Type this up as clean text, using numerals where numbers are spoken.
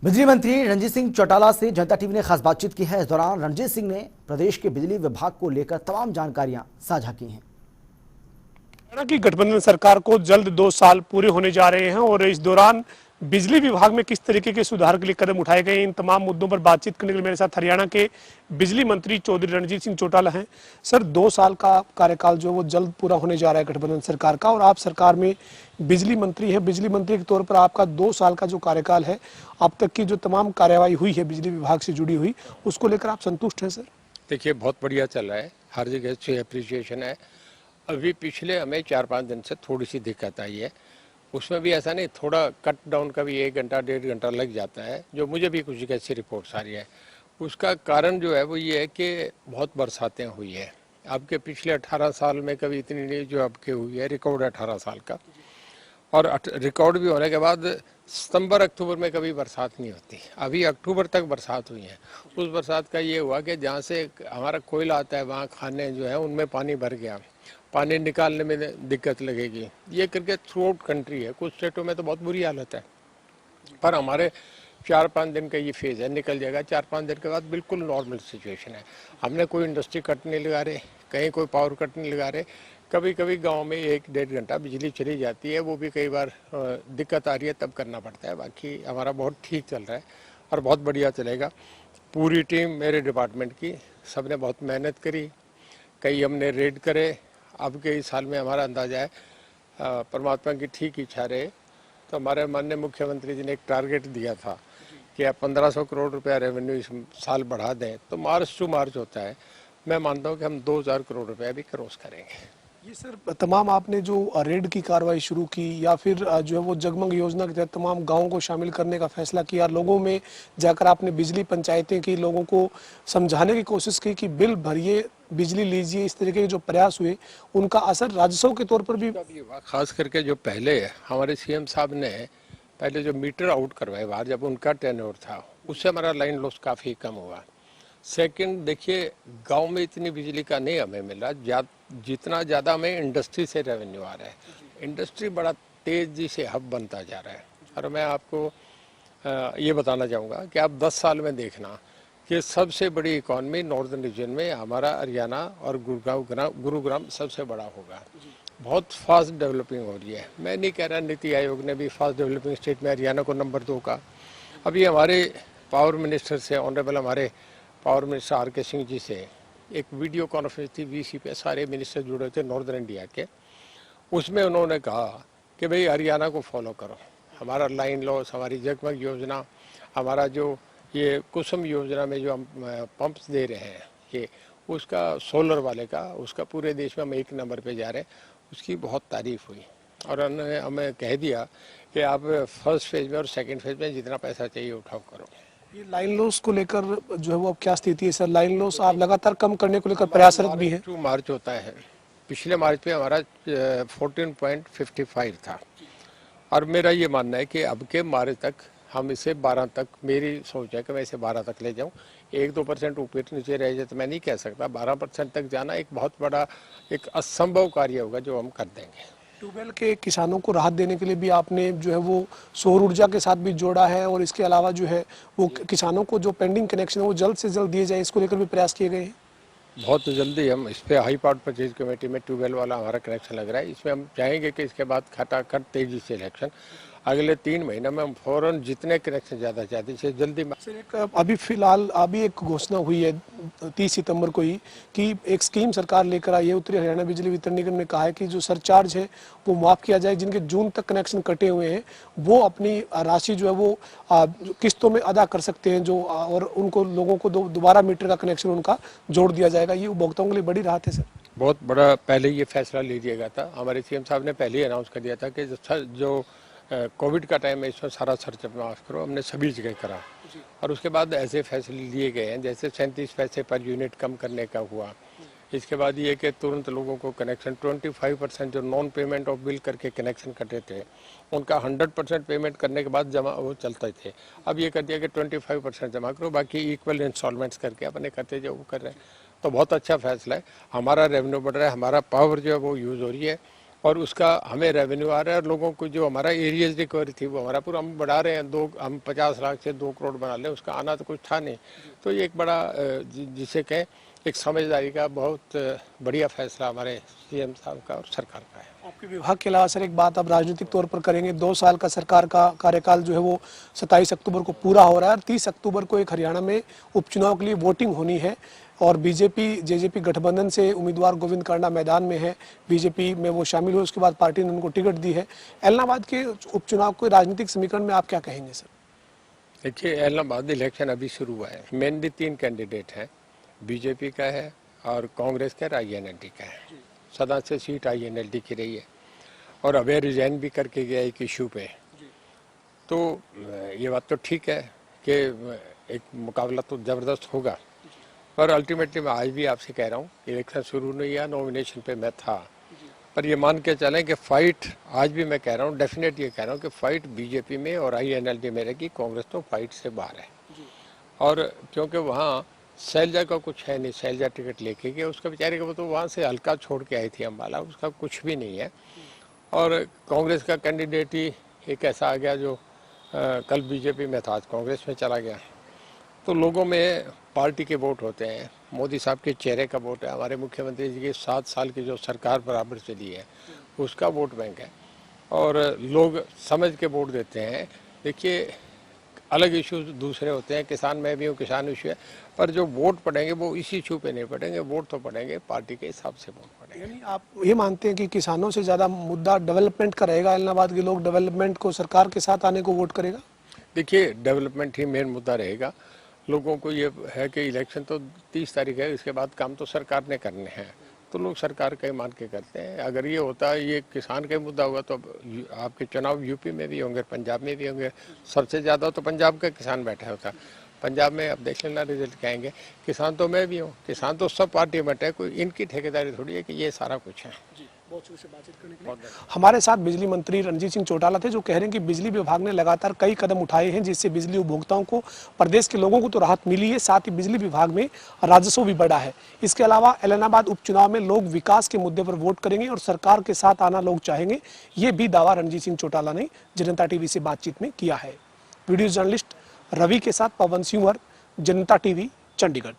बिजली मंत्री रणजीत सिंह चौटाला से जनता टीवी ने खास बातचीत की है। इस दौरान रणजीत सिंह ने प्रदेश के बिजली विभाग को लेकर तमाम जानकारियां साझा की हैं। कि गठबंधन सरकार को जल्द 2 साल पूरे होने जा रहे हैं और इस दौरान बिजली विभाग में किस तरीके के सुधार के लिए कदम उठाए गए, इन तमाम मुद्दों पर बातचीत करने के लिए मेरे साथ हरियाणा के बिजली मंत्री चौधरी रणजीत सिंह चौटाला हैं। सर, 2 साल का कार्यकाल जो वो जल्द पूरा होने जा रहा है गठबंधन सरकार का, और आप सरकार में बिजली मंत्री है। बिजली मंत्री के तौर पर आपका 2 साल का जो कार्यकाल है, अब तक की जो तमाम कार्यवाही हुई है बिजली विभाग से जुड़ी हुई, उसको लेकर आप संतुष्ट हैं? सर देखिए, बहुत बढ़िया चल रहा है, हर जगह से अप्रिसिएशन है। अभी पिछले हमें 4-5 दिन से थोड़ी सी दिक्कत आई है, उसमें भी ऐसा नहीं, थोड़ा कट डाउन का भी 1 घंटा 1.5 घंटा लग जाता है, जो मुझे भी कुछ कैसी रिपोर्ट्स आ रही है। उसका कारण जो है वो ये है कि बहुत बरसातें हुई है। आपके पिछले 18 साल में कभी इतनी नहीं जो आपके हुई है, रिकॉर्ड 18 साल का। और रिकॉर्ड भी होने के बाद सितंबर अक्टूबर में कभी बरसात नहीं होती, अभी अक्टूबर तक बरसात हुई है। उस बरसात का ये हुआ कि जहाँ से हमारा कोयला आता है वहाँ खाने जो है उनमें पानी भर गया, पानी निकालने में दिक्कत लगेगी। ये करके थ्रू आउट कंट्री है, कुछ स्टेटों में तो बहुत बुरी हालत है, पर हमारे 4-5 दिन का ये फेज़ है, निकल जाएगा। 4-5 दिन के बाद बिल्कुल नॉर्मल सिचुएशन है। हमने कोई इंडस्ट्री कट नहीं लगा रहे, कहीं कोई पावर कट नहीं लगा रहे। कभी कभी गांव में 1-1.5 घंटा बिजली चली जाती है, वो भी कई बार दिक्कत आ रही है तब करना पड़ता है। बाकी हमारा बहुत ठीक चल रहा है और बहुत बढ़िया चलेगा। पूरी टीम मेरे डिपार्टमेंट की, सब ने बहुत मेहनत करी, कई हमने रेड करे। अब के इस साल में हमारा अंदाजा है, परमात्मा की ठीक इच्छा रहे तो हमारे माननीय मुख्यमंत्री जी ने एक टारगेट दिया था कि आप 1500 करोड़ रुपया रेवेन्यू इस साल बढ़ा दें, तो मार्च टू मार्च होता है। मैं मानता हूँ कि हम 2000 करोड़ रुपया भी क्रॉस करेंगे। ये सर, तमाम आपने जो रेड की कार्रवाई शुरू की या फिर जो है वो जगमग योजना के तहत तमाम गांवों को शामिल करने का फैसला किया, लोगों में जाकर आपने बिजली पंचायतें की, लोगों को समझाने की कोशिश की कि बिल भरिए, बिजली लीजिए, इस तरीके के जो प्रयास हुए उनका असर राजस्व के तौर पर भी हुआ। खास करके जो पहले हमारे सीएम साहब ने पहले जो मीटर आउट करवाए बाहर, जब उनका टेन्योर था, उससे हमारा लाइन लॉस काफ़ी कम हुआ। सेकंड, देखिए गांव में इतनी बिजली का नहीं हमें मिला, जितना ज़्यादा हमें इंडस्ट्री से रेवेन्यू आ रहा है। इंडस्ट्री बड़ा तेज़ी से हब बनता जा रहा है। और मैं आपको ये बताना चाहूँगा कि आप 10 साल में देखना कि सबसे बड़ी इकॉनमी नॉर्दर्न रीजन में हमारा हरियाणा और गुरुग्राम सबसे बड़ा होगा। बहुत फास्ट डेवलपिंग हो रही है। मैं नहीं कह रहा, नीति आयोग ने भी फास्ट डेवलपिंग स्टेट में हरियाणा को नंबर 2 का। अभी हमारे पावर मिनिस्टर से, ऑनरेबल हमारे power minister R K. Singh ji से एक वीडियो कॉन्फ्रेंस थी वीसी पे, सारे मिनिस्टर जुड़े थे नॉर्दर्न इंडिया के। उसमें उन्होंने कहा कि भाई हरियाणा को फॉलो करो, हमारा लाइन लॉस, हमारी जगमग योजना, हमारा जो ये कुसुम योजना में जो हम पंप्स दे रहे हैं, ये उसका सोलर वाले का, उसका पूरे देश में हम 1 नंबर पे जा रहे हैं। उसकी बहुत तारीफ हुई और उन्होंने हमें कह दिया कि आप फर्स्ट फेज में और सेकंड फेज में जितना पैसा चाहिए उठाओ करो। ये लाइन लॉस को लेकर जो है वो अब क्या स्थिति है? सर, लाइन लॉस आप लगातार कम करने को लेकर प्रयासरत भी है? मार्च होता है, पिछले मार्च पे हमारा 14.55 था, और मेरा ये मानना है कि अब के मार्च तक हम इसे 12 तक, मेरी सोच है कि मैं इसे 12 तक ले जाऊं। 1-2% ऊपर नीचे रह जाए तो मैं नहीं कह सकता, 12% तक जाना एक बहुत बड़ा, एक असंभव कार्य होगा जो हम कर देंगे। ट्यूबवेल के किसानों को राहत देने के लिए भी आपने जो है वो सौर ऊर्जा के साथ भी जोड़ा है, और इसके अलावा जो है वो किसानों को जो पेंडिंग कनेक्शन है वो जल्द से जल्द दिए जाए, इसको लेकर भी प्रयास किए गए हैं। बहुत जल्दी हम इस पर हाई पावर परचेज कमेटी में ट्यूबवेल वाला हमारा कनेक्शन लग रहा है। इसमें हम चाहेंगे कि इसके बाद खटाखट तेजी से इलेक्शन, अगले 3 महीने में हम फौरन जितने कनेक्शन ज़्यादा चाहते हैं जल्दी। सर, एक अभी फिलहाल अभी एक घोषणा हुई है 30 सितंबर को ही कि एक स्कीम सरकार लेकर आई है। उत्तरी हरियाणा बिजली वितरण निगम ने कहा है कि जो सरचार्ज है वो माफ़ किया जाए, जिनके जून तक कनेक्शन कटे हुए हैं वो अपनी राशि जो है वो किस्तों में अदा कर सकते हैं, जो और उनको लोगों को दोबारा मीटर का कनेक्शन उनका जोड़ दिया जाएगा। ये उपभोक्ताओं के लिए बड़ी राहत है। सर, बहुत बड़ा पहले ये फैसला ले लिया गया था, हमारे सीएम साहब ने पहले ही अनाउंस कर दिया था कि जो कोविड का टाइम है इसमें सारा खर्च माफ़ करो, हमने सभी जगह करा। और उसके बाद ऐसे फैसले लिए गए हैं, जैसे 37 पैसे पर यूनिट कम करने का हुआ। इसके बाद ये कि तुरंत लोगों को कनेक्शन 25% जो नॉन पेमेंट ऑफ बिल करके कनेक्शन कटे थे उनका 100% पेमेंट करने के बाद जमा वो चलते थे। अब ये कर दिया कि 25% जमा करो, बाकी इक्वल इंस्टॉलमेंट्स करके अपने करते जो वो कर रहे हैं। तो बहुत अच्छा फैसला है, हमारा रेवेन्यू बढ़ रहा है, हमारा पावर जो है वो यूज़ हो रही है। और उसका हमें रेवेन्यू आ रहा है और लोगों को जो हमारा एरियज रिकवरी थी वो हमारा पूरा हम बढ़ा रहे हैं। हम 50 लाख से 2 करोड़ बना लें, उसका आना तो कुछ था नहीं। तो ये एक बड़ा जिसे कहें एक समझदारी का बहुत बढ़िया फैसला हमारे सीएम साहब का और सरकार का है। आपके विभाग के अलावा सर एक बात अब राजनीतिक तौर पर करेंगे, 2 साल का सरकार का कार्यकाल जो है वो 27 अक्टूबर को पूरा हो रहा है और 30 अक्टूबर को एक हरियाणा में उपचुनाव के लिए वोटिंग होनी है और बीजेपी जेजेपी गठबंधन से उम्मीदवार गोविंद कांडा मैदान में है, बीजेपी में वो शामिल हुए, उसके बाद पार्टी ने उनको टिकट दी है। एलनाबाद के उपचुनाव के राजनीतिक समीकरण में आप क्या कहेंगे सर? देखिए, एलनाबाद इलेक्शन अभी शुरू हुआ है। मेनली 3 कैंडिडेट हैं, बीजेपी का है और कांग्रेस का INLD का है। सदा से सीट INLD की रही है और अभय रिजाइन भी करके गया एक इशू पे। तो ये बात तो ठीक है कि एक मुकाबला तो ज़बरदस्त होगा, पर अल्टीमेटली मैं आज भी आपसे कह रहा हूँ, इलेक्शन शुरू नहीं हुआ, नॉमिनेशन पे मैं था, पर ये मान के चलें कि फाइट आज भी मैं कह रहा हूँ, डेफिनेट ये कह रहा हूँ कि फाइट बीजेपी में और INLD में रहेगी। कांग्रेस तो फाइट से बाहर है और क्योंकि वहाँ शैलजा का कुछ है नहीं, शैलजा टिकट लेके गया, उसका बेचारे को तो वहाँ से हल्का छोड़ के आई थी अम्बाला, उसका कुछ भी नहीं है। और कांग्रेस का कैंडिडेट ही एक ऐसा आ गया जो कल बीजेपी में था, आज कांग्रेस में चला गया। तो लोगों में पार्टी के वोट होते हैं, मोदी साहब के चेहरे का वोट है, हमारे मुख्यमंत्री जी की 7 साल की जो सरकार बराबर चली है उसका वोट बैंक है और लोग समझ के वोट देते हैं। देखिए, अलग इशू दूसरे होते हैं, किसान में भी हूँ, किसान इशू है, पर जो वोट पड़ेंगे वो इसी इशू पे नहीं पड़ेंगे, वोट तो पड़ेंगे पार्टी के हिसाब से वोट पड़ेंगे। यानी आप ये मानते हैं कि किसानों से ज़्यादा मुद्दा डेवलपमेंट का रहेगा, एलनाबाद के लोग डेवलपमेंट को सरकार के साथ आने को वोट करेगा? देखिए, डेवलपमेंट ही मेन मुद्दा रहेगा। लोगों को ये है कि इलेक्शन तो 30 तारीख है, इसके बाद काम तो सरकार ने करने हैं, तो लोग सरकार का ही मान के करते हैं। अगर ये होता है ये किसान का मुद्दा होगा तो आपके चुनाव यूपी में भी होंगे, पंजाब में भी होंगे। सबसे ज़्यादा तो पंजाब का किसान बैठा होता, पंजाब में अब देख लेना रिजल्ट क्या आएंगे। किसान तो मैं भी हूँ, किसान तो सब पार्टी में है, कोई इनकी ठेकेदारी थोड़ी है कि ये सारा कुछ है। बहुत शुरू से बातचीत करने के लिए। हमारे साथ बिजली मंत्री रणजीत सिंह चौटाला थे, जो कह रहे हैं कि बिजली विभाग ने लगातार कई कदम उठाए हैं जिससे बिजली उपभोक्ताओं को, प्रदेश के लोगों को तो राहत मिली है, साथ ही बिजली विभाग में राजस्व भी बढ़ा है। इसके अलावा एलनाबाद उपचुनाव में लोग विकास के मुद्दे पर वोट करेंगे और सरकार के साथ आना लोग चाहेंगे, ये भी दावा रणजीत सिंह चौटाला ने जनता टीवी से बातचीत में किया है। वीडियो जर्नलिस्ट रवि के साथ पवन सिंह, जनता टीवी, चंडीगढ़।